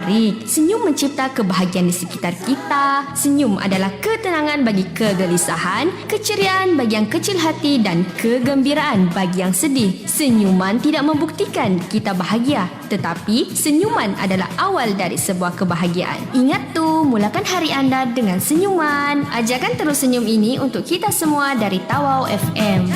menarik. Senyum mencipta kebahagiaan di sekitar kita. Senyum adalah ketenangan bagi kegelisahan, keceriaan bagi yang kecil hati dan kegembiraan bagi yang sedih. Senyuman tidak membuktikan kita bahagia, tetapi senyuman adalah awal dari sebuah kebahagiaan. Ingat tuh, mulakan hari anda dengan senyuman. Ajarkan terus senyum ini untuk kita semua dari Tawau FM.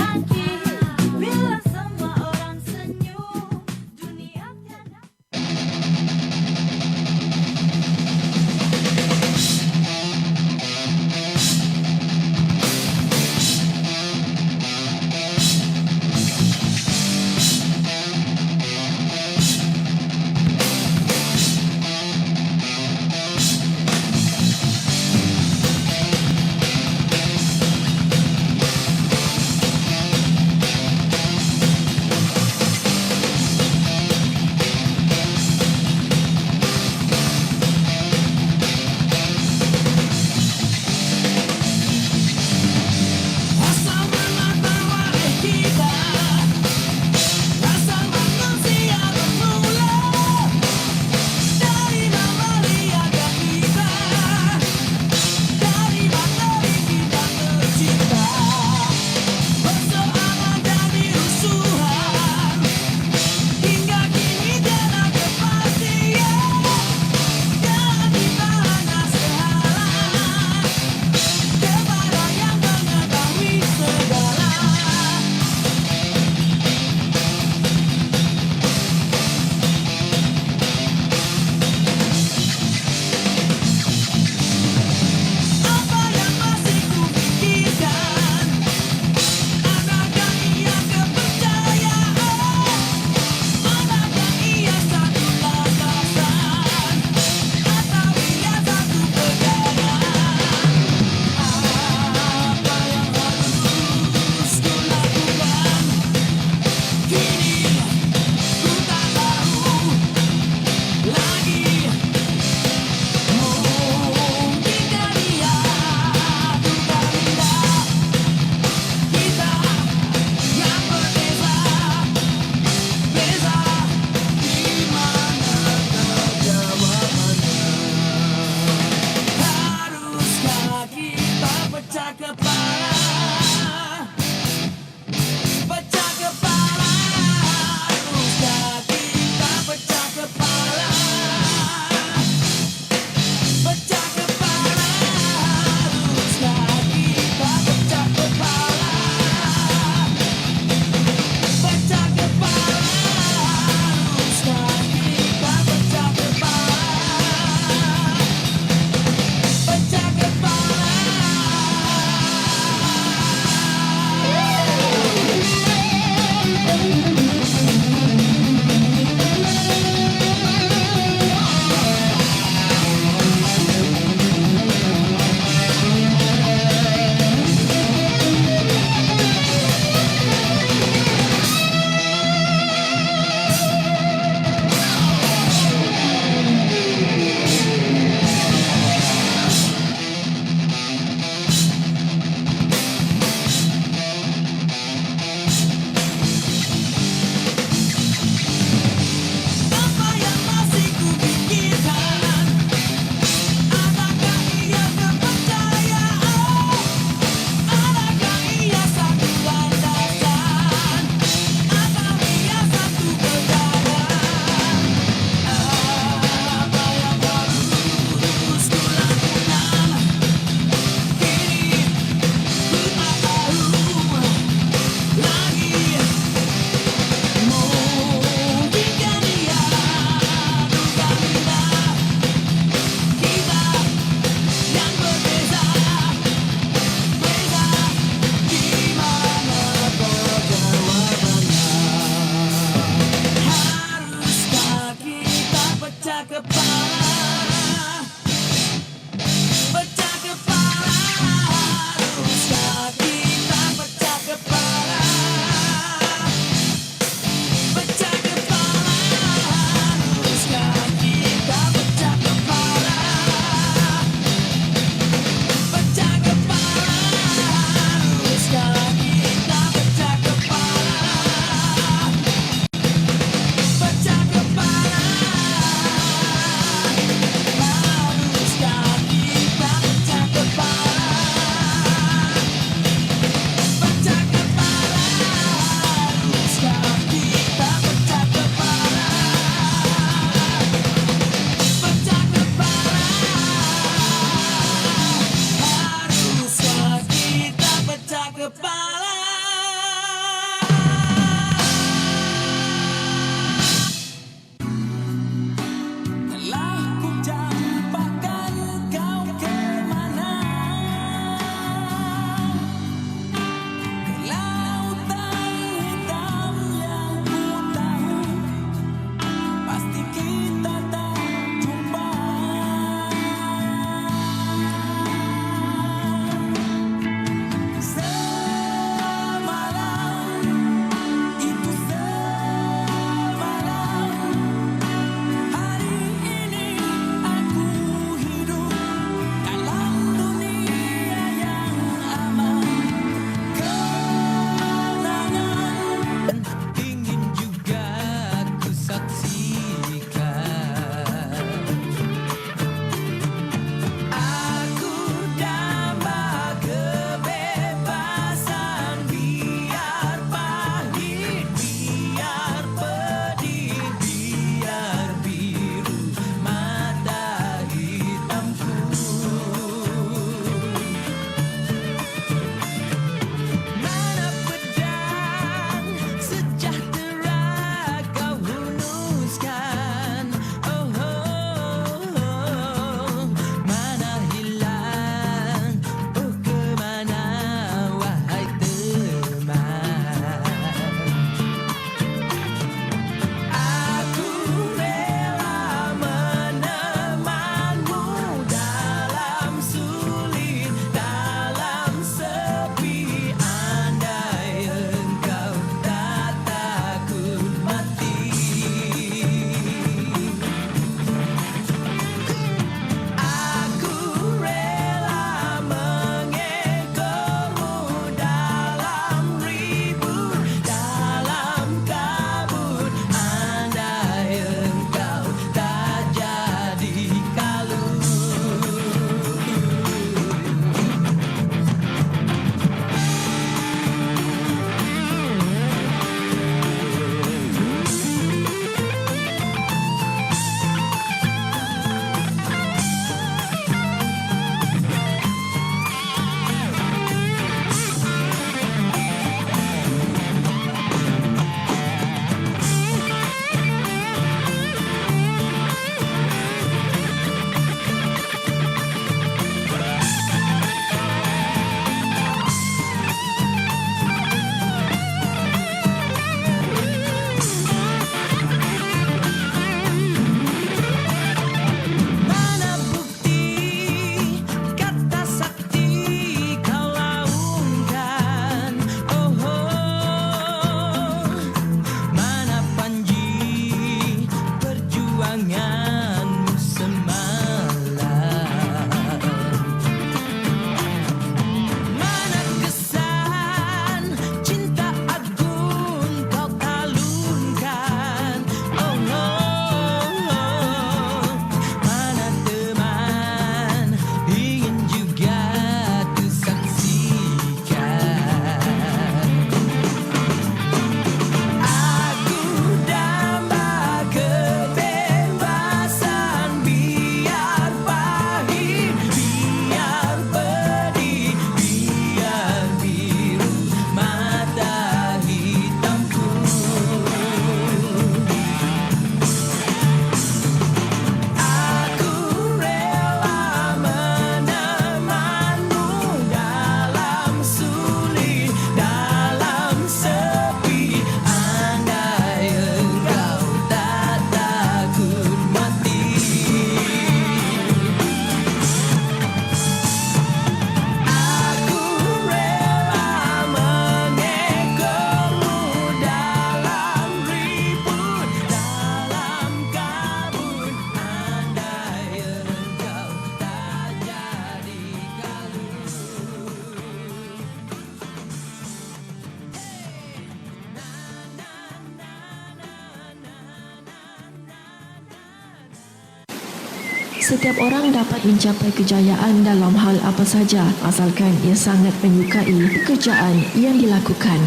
Setiap orang dapat mencapai kejayaan dalam hal apa saja asalkan ia sangat menyukai pekerjaan yang dilakukan.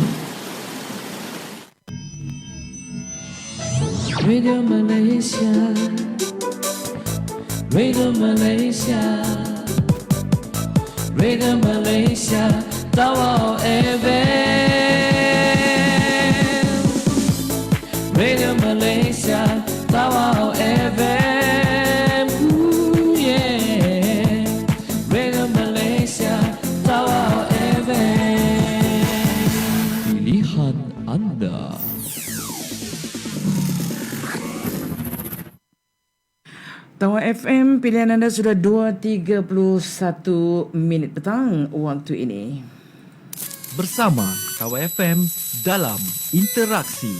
Radio Malaysia, Radio Malaysia, Radio Malaysia, Tawau FM. Radio Malaysia, Tawau FM. Ooh, yeah. Radio Malaysia, Tawau FM. Pilihan anda. Tawau FM, pilihan anda sudah 2.31 minit petang waktu ini. Bersama Tawau FM dalam interaksi.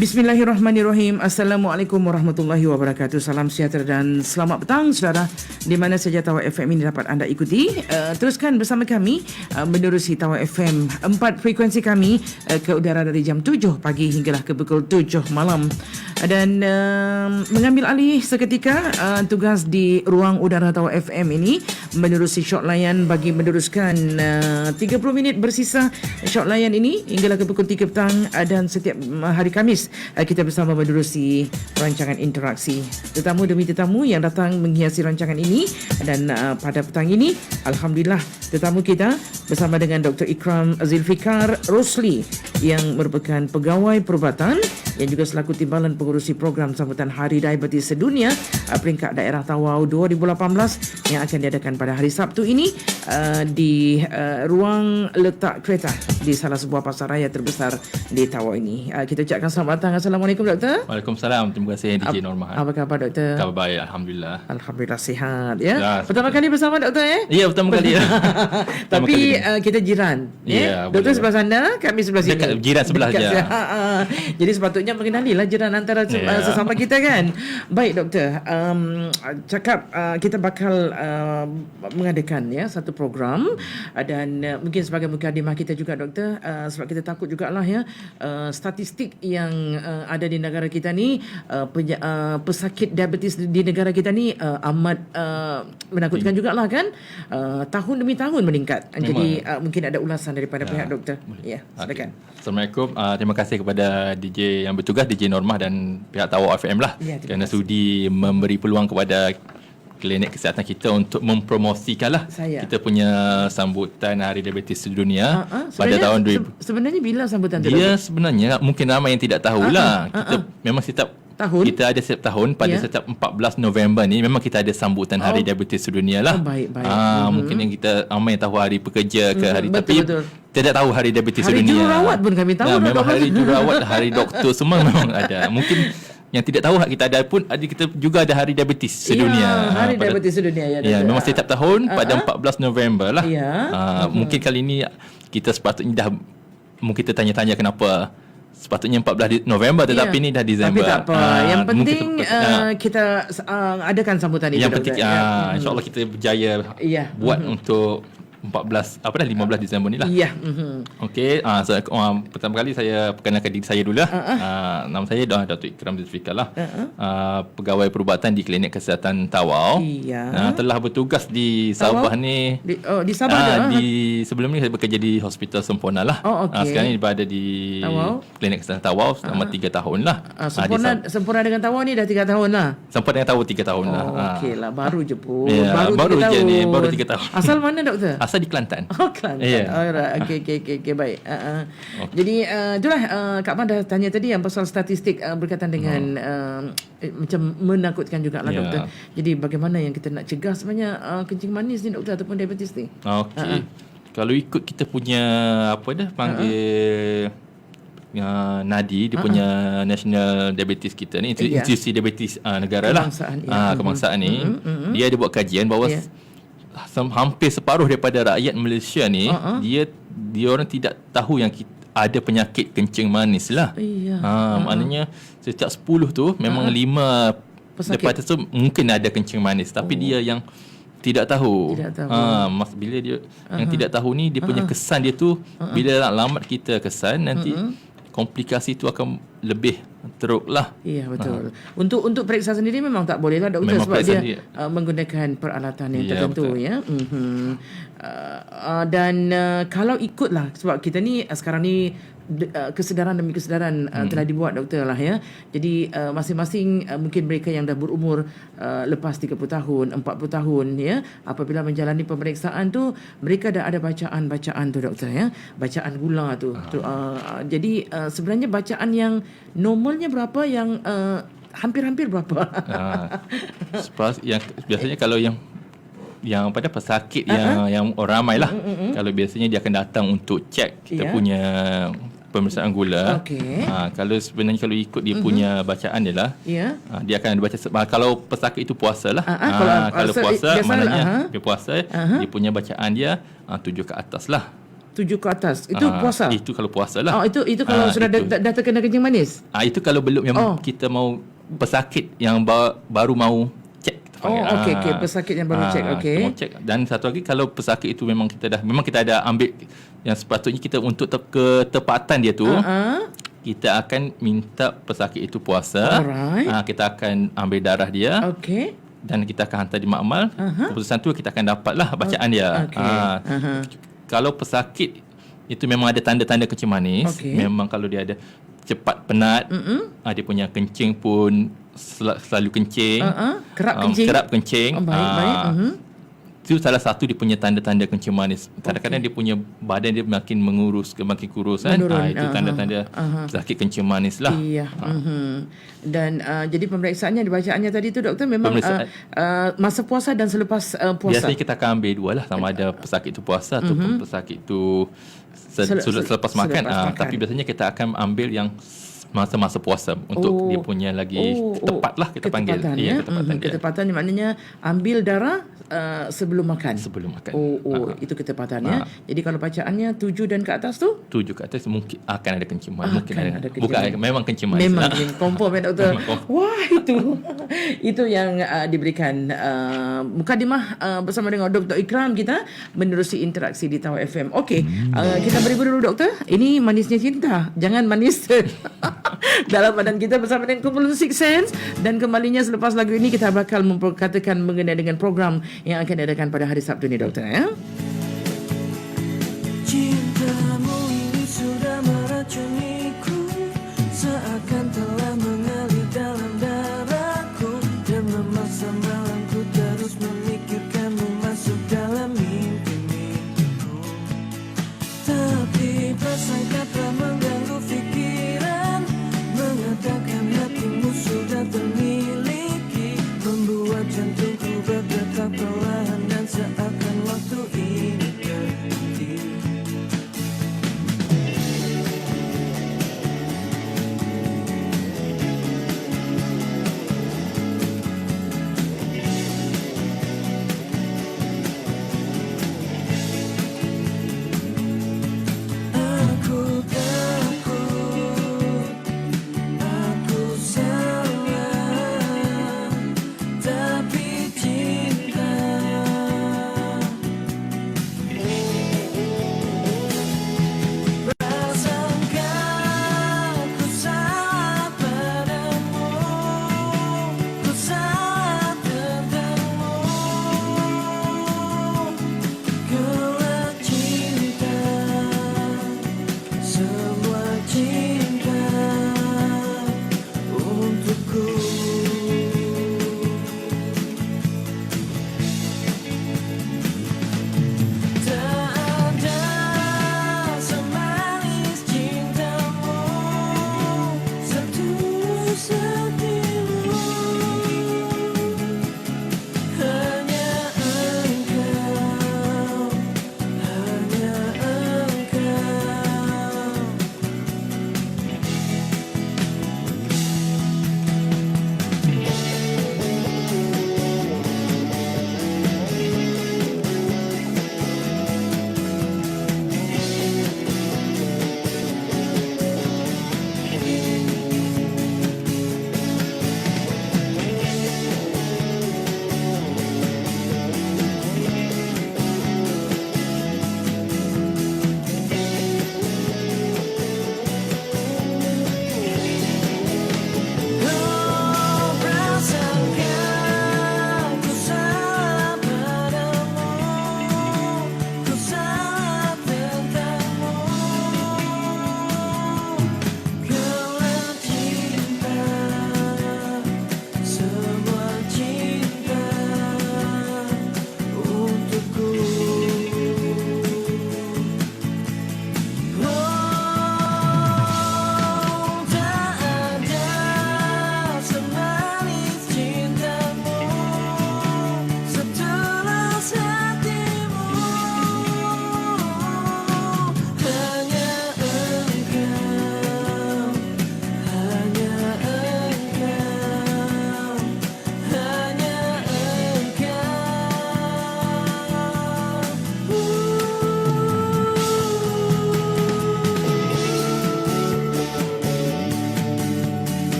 Bismillahirrahmanirrahim. Assalamualaikum warahmatullahi wabarakatuh. Salam sejahtera dan selamat petang saudara, di mana saja Tawau FM ini dapat anda ikuti. Teruskan bersama kami menerusi Tawau FM 4 frekuensi kami ke udara dari jam 7 pagi hinggalah ke pukul 7 malam. Dan mengambil alih seketika tugas di ruang udara Tawau FM ini menerusi short layan bagi meneruskan 30 minit bersisa short layan ini hinggalah ke pukul 3 petang. Dan setiap hari Khamis kita bersama menerusi rancangan interaksi. Tetamu demi tetamu yang datang menghiasi rancangan ini. Dan pada petang ini, Alhamdulillah, tetamu kita bersama dengan Dr. Ikram Zulfikar Rosli yang merupakan pegawai perubatan yang juga selaku timbalan pengurusi program sambutan Hari Diabetes Sedunia peringkat daerah Tawau 2018 yang akan diadakan pada hari Sabtu ini di ruang letak kereta di salah sebuah pasar raya terbesar di Tawau ini. Kita ucapkan selamat datang. Assalamualaikum Doktor. Waalaikumsalam. Terima kasih DJ Norma. Apa khabar Doktor? Khabar baik, Alhamdulillah. Alhamdulillah sihat ya. Ya, pertama kali bersama Doktor ya? Ya, pertama kali ya. Tapi kita jiran. Ya, Doktor sebelah sana, kami sebelah sini. Dekat, jiran sebelah je. Jadi sepatutnya mengenalilah jiran antara sesama kita kan. Baik Doktor, kita bakal mengadakan ya satu program dan mungkin sebagai mukadimah kita juga Doktor, sebab kita takut jugalah ya statistik yang ada di negara kita ni, pesakit diabetes di negara kita ni amat menakutkan jugalah kan. Tahun demi tahun meningkat. Memang. Jadi mungkin ada ulasan daripada pihak doktor. Ya, silakan. Assalamualaikum. Terima kasih kepada DJ yang bertugas, DJ Normah dan pihak Tawau FM lah, kerana sudi memberi peluang kepada klinik kesihatan kita untuk mempromosikanlah kita punya sambutan Hari Diabetes Sedunia pada tahun 2000. Sebenarnya bila sambutan itu? Dia sebenarnya mungkin ramai yang tidak tahulah. Kita memang setiap tahun kita ada setiap tahun pada setiap 14 November ni memang kita ada sambutan Hari Diabetes Sedunia lah. Baik. Mungkin yang kita ramai tahu hari pekerja ke hari betul. Tidak tahu Hari Diabetes Sedunia. Hari jururawat pun kami tahu. Memang hari jururawat, hari doktor semua memang ada. Mungkin yang tidak tahu kita ada pun kita juga ada Hari Diabetes Sedunia. Hari Diabetes Sedunia ya. Memang setiap tahun pada 14 November lah. Mungkin kali ini kita sepatutnya dah mungkin kita tanya-tanya kenapa sepatutnya 14 November tetapi ni dah Disember. Tapi tak apa. Yang penting kita adakan sambutan itu. Yang penting insya-Allah kita berjaya buat untuk 15 Disember ni lah. Ya. Okey, pertama kali saya perkenalkan diri saya dulu lah. Nama saya Dr. Ikram Zulfikar lah. Pegawai perubatan di Klinik Kesihatan Tawau. Telah bertugas di Sabah ni. Di Sabah sebelum ni saya bekerja di Hospital Sempurna lah. Sekarang ni berada di Klinik Kesihatan Tawau selama 3 tahun lah. Sempurna dengan Tawau ni dah 3 tahun lah. Sempurna dengan Tawau 3 tahun lah. Okey lah, baru je pun. Baru je ni, baru 3 tahun. Asal mana doktor? Asal di Kelantan. Kelantan. Alright. Okey, baik. Jadi itulah Kak Man dah tanya tadi yang pasal statistik berkaitan dengan macam menakutkan jugalah doktor. Jadi bagaimana yang kita nak cegah sebenarnya kencing manis ni doktor ataupun diabetes ni? Okey. Kalau ikut kita punya panggil NADI, dia punya National Diabetes kita ni, institusi diabetes negara kebangsaan, lah. Kebangsaan ni, dia ada buat kajian bahawa hampir separuh daripada rakyat Malaysia ni dia orang tidak tahu yang ada penyakit kencing manis lah. Maknanya setiap 10 tu memang 5 daripada tu mungkin ada kencing manis, tapi dia yang tidak tahu. Bila dia yang tidak tahu ni, dia punya kesan dia tu bila lambat kita kesan nanti komplikasi itu akan lebih teruk lah. Ya, betul. Untuk periksa sendiri memang tak boleh lah doktor, Memang sebab periksa dia menggunakan peralatan yang Ya, tertentu betul. ya. Dan kalau ikutlah, sebab kita ni sekarang ni kesedaran demi kesedaran telah dibuat doktor lah ya. Jadi masing-masing mungkin mereka yang dah berumur lepas 30 tahun, 40 tahun ya, apabila menjalani pemeriksaan tu mereka dah ada bacaan-bacaan tu doktor ya. Bacaan gula tu. Jadi sebenarnya bacaan yang normalnya berapa, yang hampir-hampir berapa? Yang biasanya kalau yang pada pesakit yang orang ramai lah. Kalau biasanya dia akan datang untuk cek kita punya pemeriksaan gula. Okey. Kalau sebenarnya kalau ikut dia punya bacaan dia lah. Ya. Dia akan baca kalau pesakit itu puasa lah. Kalau so, puasa biasalah, maknanya dia puasa, dia punya bacaan dia 7 ke atas lah. 7 ke atas. Itu puasa. Itu kalau puasa lah. Itu kalau sudah dah terkena kencing manis. Itu kalau belum yang kita mau pesakit yang baru mau cek. Okey, pesakit yang baru cek. Okey. Cek. Dan satu lagi, kalau pesakit itu memang kita ada ambil yang sepatutnya kita untuk ketepatan dia tu, kita akan minta pesakit itu puasa. Alright. Kita akan ambil darah dia. Okey. Dan kita akan hantar di makmal. Keputusan tu kita akan dapatlah bacaan dia. Kalau pesakit itu memang ada tanda-tanda kencing manis, memang kalau dia ada cepat penat, dia punya kencing pun selalu kencing, kerap kencing. Baik. Itu salah satu dia punya tanda-tanda kencing manis. Kadang-kadang dia punya badan dia makin mengurus, makin kurus kan. Itu tanda-tanda sakit kencing manis lah. Iya. Dan jadi pemeriksaannya, dibacaannya tadi tu doktor memang masa puasa dan selepas puasa. Biasanya kita akan ambil dua lah, sama ada pesakit itu puasa ataupun pesakit itu selepas makan. Tapi biasanya kita akan ambil yang masa-masa puasa untuk dia punya lagi tepat lah kita panggil. Ketepatan maknanya ambil darah sebelum makan. Itu ketepatannya. Jadi kalau bacaannya 7 dan ke atas tu? 7 ke atas mungkin akan ada kencing manis. Bukan, memang kencing manis. Memang confirm ya doktor. Wah, itu yang diberikan mukadimah bersama dengan Dr. Ikram kita menerusi interaksi di Tawar FM. Okey, kita beri dulu doktor. Ini manisnya cinta. Jangan manis dalam badan kita bersama dengan kumpulan Six Sense. Dan kembalinya selepas lagu ini kita bakal memperkatakan mengenai dengan program yang akan diadakan pada hari Sabtu ni doktor ya. Cintamu ini sudah meracuniku, seakan telah mengalir dalam darahku, dan memaksa malamku terus memikirkanmu masuk dalam mimpi-mimpiku. Tapi prasangka telah mengganggu pikiran, mengatakan hatimu sudah termiliki, membuat jantungku berdetak perlahan dan seakan waktu ini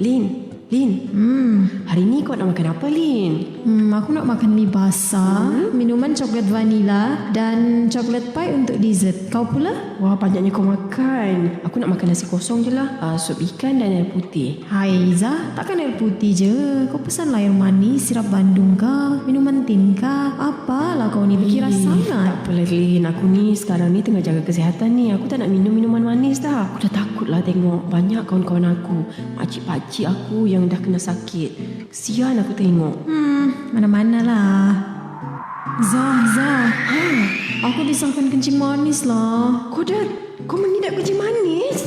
Lin, hari ni kau nak makan apa, Lin? Aku nak makan mi basah, minuman coklat vanila dan coklat pie untuk dessert. Kau pula? Wah, banyaknya kau makan. Aku nak makan nasi kosong je lah. Sup ikan dan air putih. Hai Izzah, takkan air putih je. Kau pesan air manis, sirap Bandung kah? Minuman tin kah? Apalah kau ni berkira sangat. Tak apalah, Lin. Aku ni sekarang ni tengah jaga kesihatan ni. Aku tak nak minum minuman manis dah. Aku dah takut lah tengok banyak kawan-kawan aku, makcik-pakcik aku yang dah kena sakit. Kesian aku tengok. Mana-mana lah. Zah. Aku disahkan kencing manis lah. Kau mengidap kencing manis?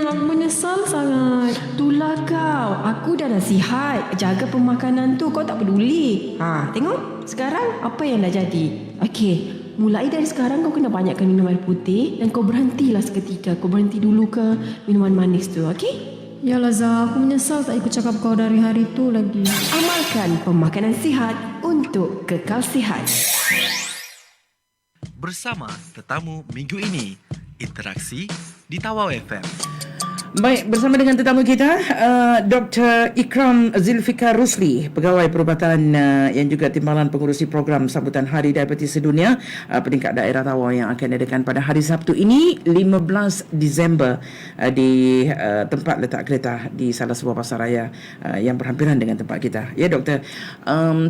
Aku menyesal sangat. Itulah kau. Aku dah nasihat. Jaga pemakanan tu. Kau tak peduli. Tengok. Sekarang apa yang dah jadi? Okey. Mulai dari sekarang kau kena banyakkan minum air putih. Dan kau berhentilah seketika. Kau berhenti dulu ke minuman manis tu. Okey? Yalah Zah, aku menyesal tak ikut cakap kau dari hari tu lagi. Amalkan pemakanan sihat untuk kekal sihat. Bersama tetamu minggu ini, interaksi di Tawau FM. Baik, bersama dengan tetamu kita, Dr. Ikram Zulfikar Rusli, Pegawai Perubatan yang juga Timbalan Pengurusi Program Sambutan Hari Diabetes Sedunia peringkat daerah Tawau yang akan diadakan pada hari Sabtu ini 15 Disember di tempat letak kereta di salah sebuah pasaraya yang berhampiran dengan tempat kita. Ya Doktor,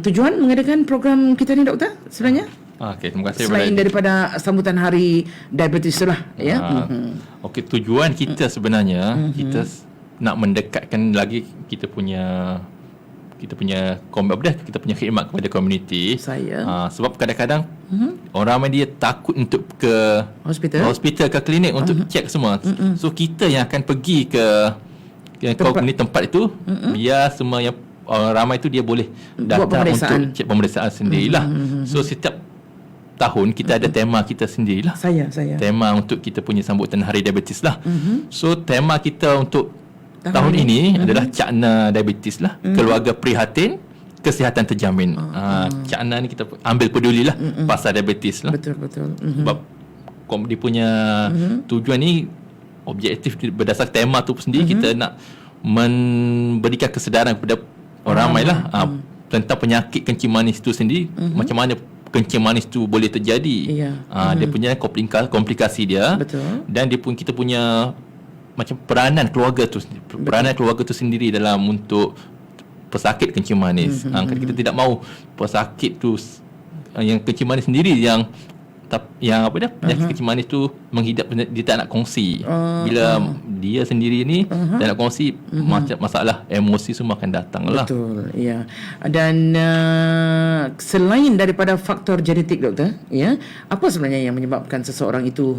tujuan mengadakan program kita ni Doktor sebenarnya? Okey, terima kasih. Selain daripada sambutan Hari Diabetes lah, ya. Okey, tujuan kita sebenarnya kita nak mendekatkan lagi kita punya khidmat kepada komuniti. Sebab kadang-kadang orang ramai dia takut untuk ke hospital ke klinik untuk cek semua. So kita yang akan pergi ke tempat itu, biar semua yang orang ramai itu dia boleh datang untuk cek pemeriksaan sendirilah. So setiap tahun kita ada tema kita sendirilah. Tema untuk kita punya sambutan Hari Diabetes lah. So tema kita untuk tahun ini adalah Cakna Diabetes lah. Keluarga prihatin, kesihatan terjamin. Cakna ni kita ambil pedulilah pasal diabetes lah. Betul. Sebab dia punya tujuan ni objektif berdasar tema tu sendiri. Kita nak memberikan kesedaran kepada orang ramai lah tentang penyakit kencing manis tu sendiri. Macam mana kencing manis tu boleh terjadi. Dia punya komplikasi dia. Betul. Dan kita punya macam peranan keluarga tu sendiri dalam untuk pesakit kencing manis. Kita tidak mahu pesakit tu yang kencing manis sendiri yang penyakit kencing manis tu menghidap, dia tak nak kongsi. Bila dia sendiri ni tak nak kongsi, macam masalah emosi semua akan datang lah. Betul, ya. Dan selain daripada faktor genetik Doktor, ya, apa sebenarnya yang menyebabkan seseorang itu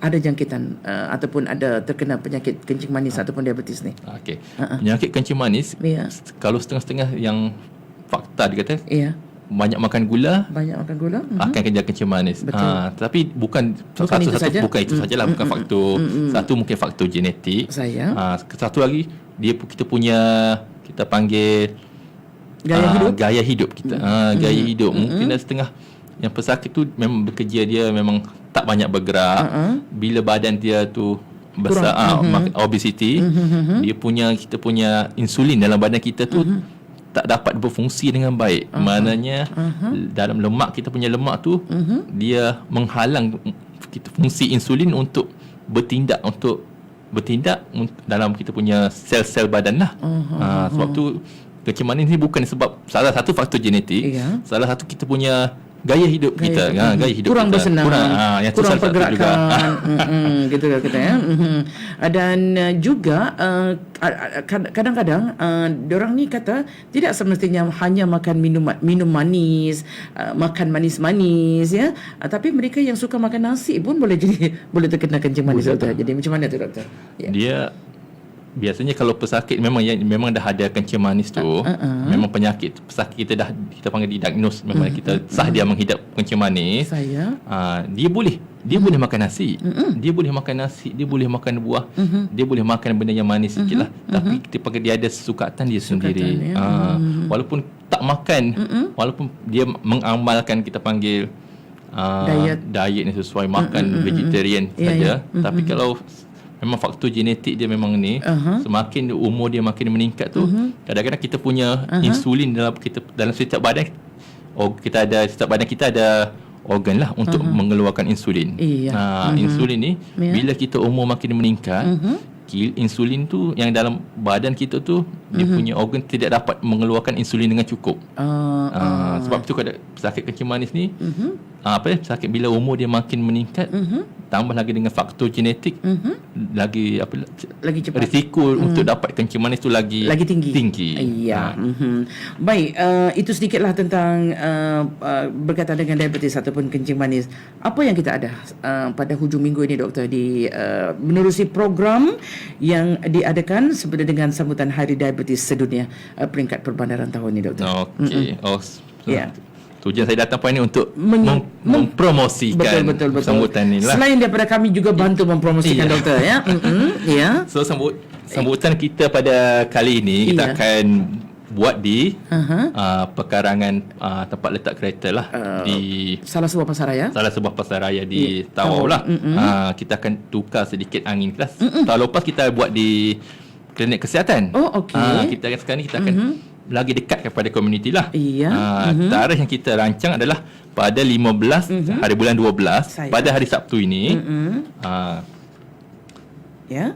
ada jangkitan ataupun ada terkena penyakit kencing manis ataupun diabetes ni? Okey. Penyakit kencing manis, kalau setengah-setengah yang fakta dia kata, banyak makan gula akan kena kencing manis. Tapi bukan itu sajalah, bukan faktor satu, mungkin faktor genetik. Satu lagi kita panggil gaya hidup kita. Gaya hidup mungkin ada setengah yang pesakit tu memang bekerja dia memang tak banyak bergerak. Bila badan dia tu besar, obesity, kita punya insulin dalam badan kita tu tak dapat berfungsi dengan baik. Maknanya dalam lemak, kita punya lemak tu dia menghalang fungsi insulin untuk bertindak dalam kita punya sel-sel badan lah. Sebab tu kencing manis ni bukan sebab salah satu faktor genetik, salah satu kita punya gaya hidup kita. Gaya hidup kurang kita bersenam, kurang pergerakan gitu kita ya. Dan juga kadang-kadang diorang ni kata tidak semestinya hanya makan minum manis, makan manis-manis ya, tapi mereka yang suka makan nasi pun boleh terkena kencing manis Doktor. Jadi macam mana tu Doktor? Dia biasanya kalau pesakit memang dah ada kencing manis tu, memang penyakit pesakit kita panggil didiagnose, memang kita sah dia menghidap kencing manis. Dia boleh makan nasi, dia boleh makan buah, dia boleh makan benda yang manis sikit lah. Tapi kita panggil dia ada sukatan dia sendiri. Walaupun tak makan, walaupun dia mengamalkan kita panggil diet yang sesuai makan vegetarian saja, tapi kalau memang faktor genetik dia memang ni. Semakin umur dia makin meningkat tu, kadang-kadang kita punya insulin dalam setiap badan setiap badan kita ada organ lah untuk mengeluarkan insulin. Insulin ni bila kita umur makin meningkat, insulin tu yang dalam badan kita tu dia punya organ tidak dapat mengeluarkan insulin dengan cukup. Sebab tu kalau pesakit kencing manis ni pesakit bila umur dia makin meningkat, tambah lagi dengan faktor genetik, lagi cepat risiko untuk dapat kencing manis tu lagi tinggi. Ya. Baik, itu sedikitlah tentang berkaitan dengan diabetes ataupun kencing manis. Apa yang kita ada pada hujung minggu ini, doktor, di menerusi program yang diadakan sebenarnya dengan sambutan Hari Diabetes Sedunia peringkat perbandaran tahun ini, doktor. Okey. Tujuan saya datang ni untuk mempromosikan betul. sambutan ni lah. Selain daripada kami juga bantu mempromosikan, doktor, ya. So sambutan kita pada kali ini kita akan buat di pekarangan tempat letak kereta lah, di salah sebuah pasaraya di Tawau lah. Kita akan tukar sedikit angin kelas. Tahun lepas kita buat di klinik kesihatan. Sekarang kita akan lagi dekat kepada komuniti lah. Tarikh yang kita rancang adalah pada 15 hari bulan 12 pada hari Sabtu ini.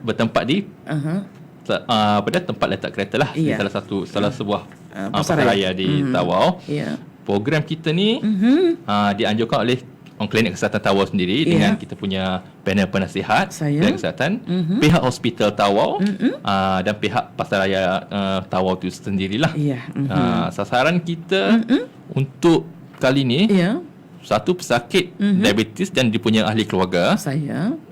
Bertempat di pada tempat letak kereta lah, di salah sebuah pasaraya di Tawau. Program kita ni dianjurkan oleh Klinik Kesihatan Tawau sendiri dengan kita punya panel penasihat Klinik Kesihatan, pihak Hospital Tawau dan pihak Pasaraya Tawau tu sendirilah. Sasaran kita untuk kali ni satu pesakit diabetes dan dia punya ahli keluarga,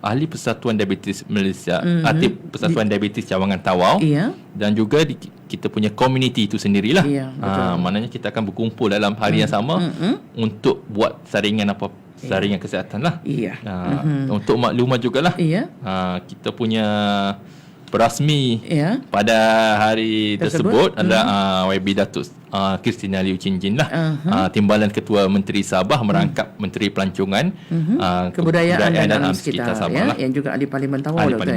ahli Persatuan Diabetes Malaysia, aktif Persatuan Diabetes Cawangan Tawau, dan juga kita punya komuniti itu sendirilah. Maknanya kita akan berkumpul dalam hari yang sama untuk buat saringan kesihatan lah. Untuk maklumat jugalah, kita punya berasmi pada hari tersebut adalah YB Datuk Christina Liu Chin Jin lah, Timbalan Ketua Menteri Sabah merangkap Menteri Pelancongan, Kebudayaan dan Alam Sekitar Sabah lah, yang juga ahli Parlimen Tawau, doktor.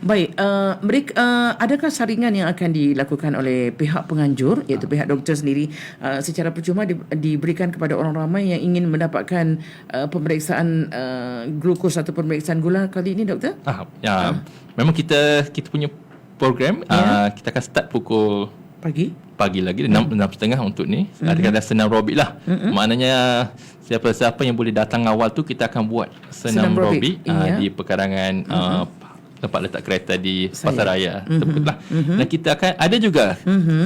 Baik, adakah saringan yang akan dilakukan oleh pihak penganjur, iaitu pihak doktor sendiri, secara percuma diberikan kepada orang ramai yang ingin mendapatkan pemeriksaan glukos atau pemeriksaan gula kali ini, doktor? Memang kita punya program kita akan start pukul pagi lagi 6.30 untuk ni. Ada senam aerobik lah. Maknanya siapa-siapa yang boleh datang awal tu kita akan buat senam aerobik di pekarangan tempat letak kereta di Pasaraya tersebut lah. Dan kita akan ada juga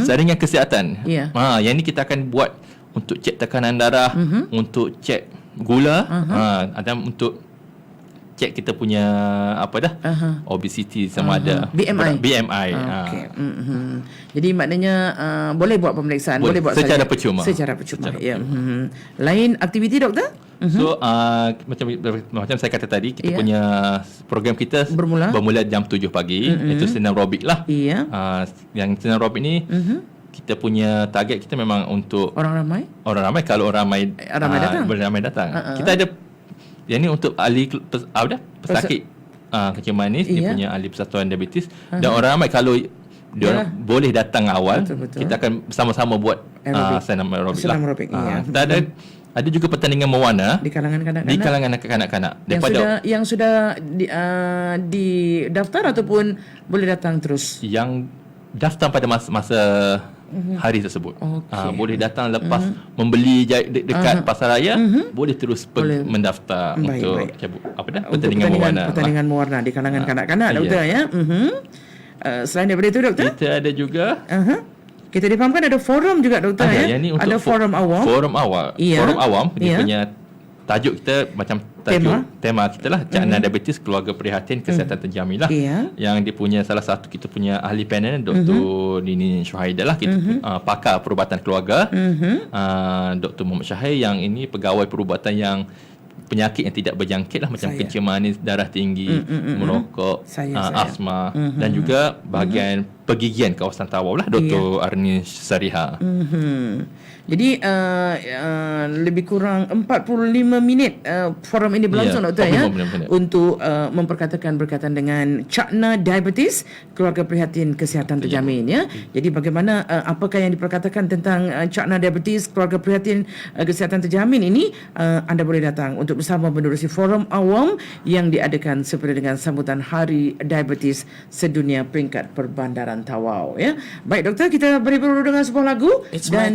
saringan kesihatan. Yang ni kita akan buat untuk cek tekanan darah, untuk cek gula, ada untuk cek kita punya obesity sama ada BMI. Jadi maknanya boleh buat pemeriksaan, boleh buat secara percuma. Lain aktiviti, doktor? So macam saya kata tadi, kita punya program kita bermula jam 7 pagi, iaitu senam aerobik lah. Yang senam aerobik ni kita punya target kita memang untuk orang ramai. Kalau orang ramai datang. Kita ada yang ni untuk ahli pesakit kencing manis, dia punya ahli Persatuan Diabetes, dan orang ramai kalau dia boleh datang awal, kita akan bersama-sama buat senam aerobik lah. Kita ada juga pertandingan mewarna di kalangan kanak-kanak yang sudah didaftar ataupun boleh datang terus. Yang daftar pada masa hari tersebut. Boleh datang lepas membeli dekat pasaraya, boleh terus mendaftar untuk pertandingan mewarna di kalangan kanak-kanak, doktor, ya. Selain daripada itu, doktor, kita ada juga kita difahamkan ada forum juga, doktor, ya. Ada forum awam. Forum awam dia punya tajuk kita macam tema kita lah, Cakna Diabetes Keluarga Prihatin Kesihatan Terjamin lah. Yang dia punya salah satu kita punya ahli panel Dr. Nini Syuhaidah lah, kita pakar perubatan keluarga, Dr. Muhammad Syahir yang ini pegawai perubatan yang penyakit yang tidak berjangkit lah, macam kencing manis, darah tinggi, merokok, asma, dan juga bahagian pergigian kawasan Tawau lah, Dr. Arni Sariha. Jadi lebih kurang 45 minit forum ini berlangsung, Doktor, ya, untuk memperkatakan berkaitan dengan Cakna Diabetes, keluarga prihatin kesihatan terjamin, ya. Jadi bagaimana apakah yang diperkatakan tentang Cakna Diabetes, keluarga prihatin kesihatan terjamin ini, anda boleh datang untuk bersama menerusi forum awam yang diadakan seperti dengan sambutan Hari Diabetes Sedunia peringkat Perbandaran Tawau, ya. Baik, Doktor, kita beri dulu dengan sebuah lagu dan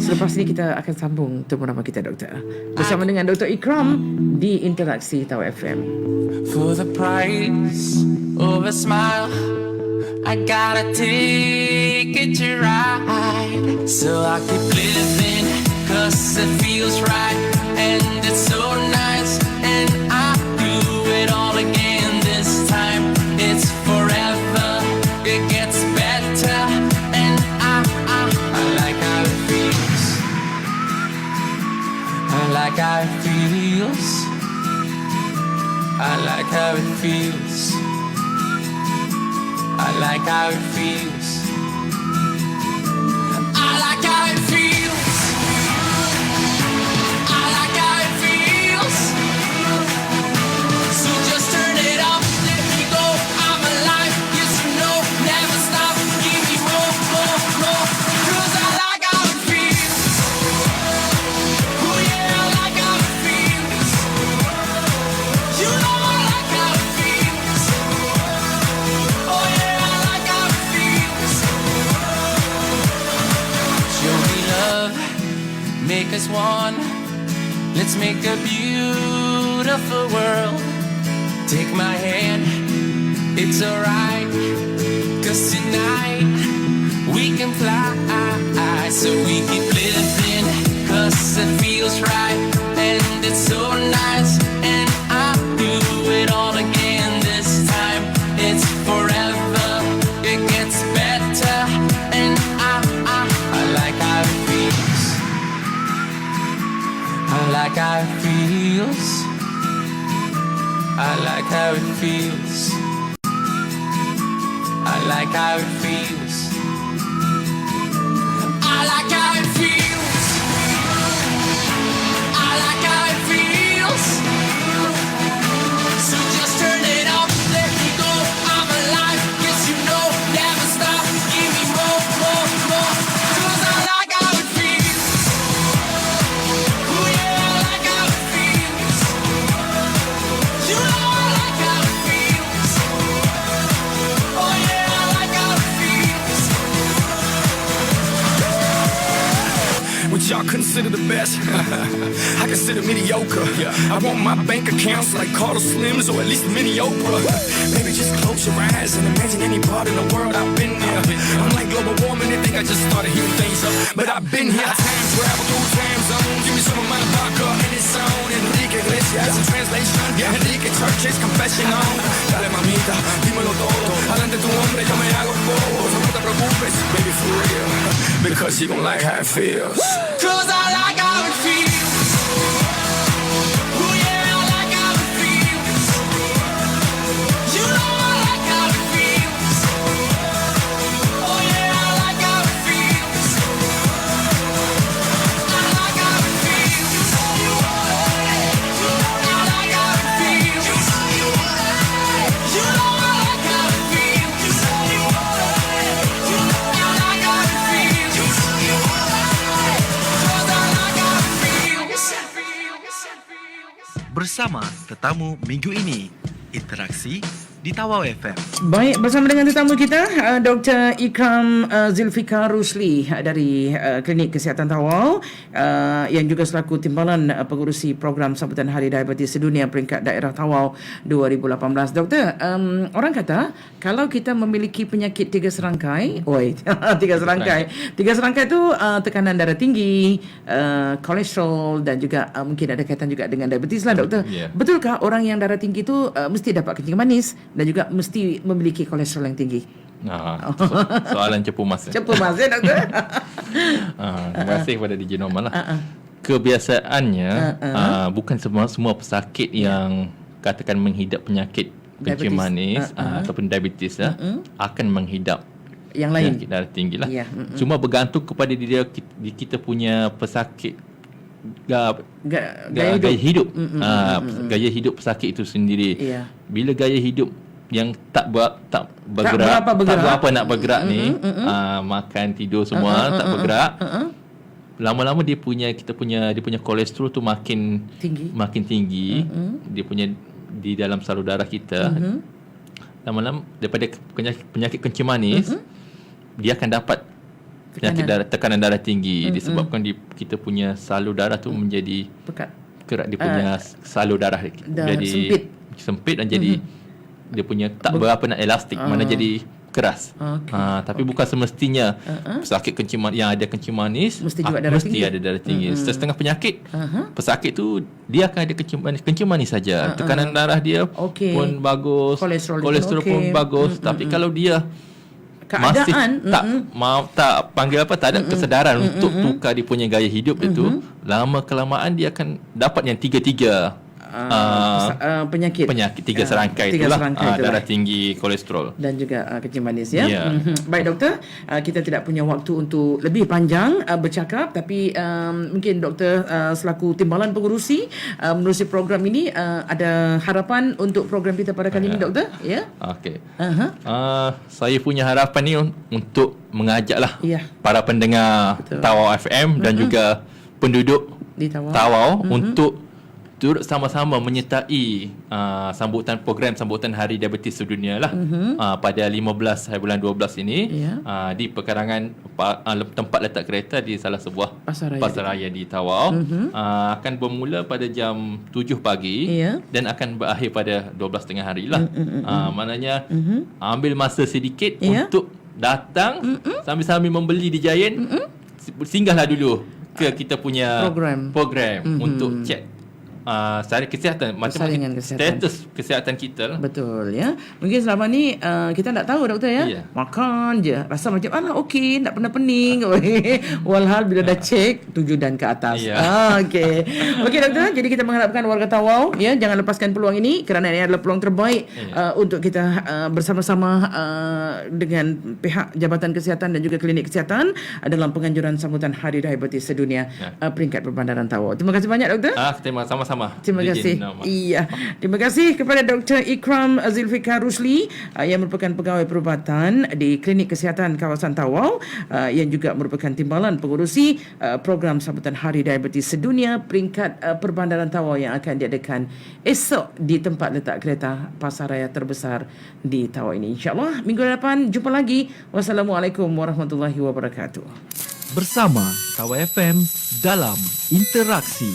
selepas ini kita akan sambung temu nama kita, Doktor, bersama dengan Dr. Ikram di Interaksi Tawau FM. For the price of a smile, I gotta take it to ride. So I keep living, cause it feels right, and it's so nice, and I do it all again this time. It's forever, it gets better, and I like how it feels. I like how it feels. I like how it feels. I like how it feels. I like how it feels. I like how it feels. So just turn it up, let me go. I'm alive, yes or no, never stop. Give me more, more, more. 'Cause I like how it feels. Oh yeah, I like how it feels. You know I like how it feels. Oh yeah, I like how it feels. Show me love, make us one. Let's make a beautiful world. Take my hand, it's alright. 'Cause tonight we can fly. So we keep living, 'cause it feels right, and it's so nice, and I do it all again this time. It's forever, it gets better, and I like how it feels. I like how it feels. I like how it feels. I like how it feels. I like how it feels. I like how it feels. So just turn it up, let me go. I'm alive, yes you know, never stop. Give me more, more, more. 'Cause I like how it feels. Oh yeah, I like how it feels. You know I like how it feels. Oh yeah, I like how it feels. What y'all consider the best? I consider mediocre. I want my bank accounts like Carlos Slims or at least mini Oprah. Maybe just close your eyes and imagine any part in the world I've been there. I'm like global warming, they think I just started heating things up, but I've been here. Time travel through time zones. Give me some of my vodka and it's on. Enrique Iglesias in translation. Enrique Church's confession on. Dale mamita, dímelo todo. Adelante tu hombre, yo me hago el bobo. No te preocupes, baby, for real. Because you gon' like how it feels. 'Cause I like how it feels. Oh yeah, I like how it feels. You know I like how it feels. Oh yeah, I like how it feels. I like how it feels. I like how it feels. You know I like how it feels. I like how it feels. Bersama tetamu minggu ini, Interaksi di Tawau FM. Baik, bersama dengan tetamu kita Dr. Ikram Zulfikar Rusli dari Klinik Kesihatan Tawau, yang juga selaku timbalan pengurusi program sambutan Hari Diabetes Sedunia peringkat daerah Tawau 2018. Doktor, orang kata kalau kita memiliki penyakit tiga serangkai, tiga serangkai tu tekanan darah tinggi, kolesterol dan juga mungkin ada kaitan juga dengan diabetes lah, Doktor. Yeah. Betulkah orang yang darah tinggi tu mesti dapat kencing manis dan juga mesti memiliki kolesterol yang tinggi? Soalan cepu mas. Cepu mas, ya, Doktor? Terima kasih kepada DJ Norman lah. Kebiasaannya bukan semua pesakit yang katakan menghidap penyakit kencing manis ataupun diabetes akan menghidap yang lain. Penyakit darah tinggi lah. Ya. Cuma bergantung kepada kita punya pesakit gaya hidup. Gaya hidup pesakit itu sendiri. Ya. Bila gaya hidup yang tak bergerak, tak berapa nak bergerak ni, makan, tidur semua tak bergerak. Lama-lama dia punya kolesterol tu makin tinggi. Dia punya di dalam salur darah kita. Lama-lama daripada penyakit kencing manis, dia akan dapat tekanan darah tinggi disebabkan kita punya salur darah tu menjadi kerat, dia punya salur darah jadi sempit dan jadi dia punya tak berapa nak elastik, mana jadi keras. Tapi bukan semestinya pesakit kencing manis yang ada kencing manis mesti ada darah tinggi. Setengah penyakit pesakit tu dia akan ada kencing manis saja. Tekanan darah dia pun bagus, kolesterol pun bagus. Tapi kalau dia masih tak panggil apa, tak ada kesedaran untuk tukar dia punya gaya hidup dia tu, lama kelamaan dia akan dapat yang tiga penyakit tiga serangkai itulah, darah tinggi, kolesterol dan juga kencing manis ya. Baik doktor, kita tidak punya waktu untuk lebih panjang bercakap, tapi mungkin doktor selaku timbalan pengurusi menerusi program ini, ada harapan untuk program kita pada kali ini doktor ya. Okey. Saya punya harapan ni untuk mengajaklah para pendengar Tawau FM dan juga penduduk di Tawau untuk turut sama-sama menyertai sambutan Hari Diabetes Sedunia lah, pada 15 hari bulan 12 ini di pekarangan tempat letak kereta di salah sebuah pasar raya di Tawau. Akan bermula pada jam 7 pagi dan akan berakhir pada 12 tengah hari lah. Maknanya ambil masa sedikit untuk datang sambil-sambil membeli di Giant. Singgahlah dulu ke kita punya program untuk cek sari kesihatan, macam status kesihatan kita lah. Betul ya. Mungkin selama ni kita tak tahu doktor ya. Makan je rasa macam okey, tak pernah pening. Walhal bila dah cek 7 dan ke atas. Okey. Okey doktor, jadi kita mengharapkan warga Tawau ya, jangan lepaskan peluang ini kerana ini adalah peluang terbaik untuk kita bersama-sama dengan pihak Jabatan Kesihatan dan juga Klinik Kesihatan dalam penganjuran sambutan Hari Diabetes Sedunia peringkat Perbandaran Tawau. Terima kasih banyak doktor. Sama-sama. Terima kasih. Terima kasih kepada Dr. Ikram Zulfikar Rusli yang merupakan pegawai perubatan di Klinik Kesihatan kawasan Tawau, yang juga merupakan timbalan pengurusi program sambutan Hari Diabetes Sedunia peringkat Perbandaran Tawau yang akan diadakan esok di tempat letak kereta pasar raya terbesar di Tawau ini. InsyaAllah minggu depan jumpa lagi. Wassalamualaikum warahmatullahi wabarakatuh. Bersama Tawau FM dalam Interaksi.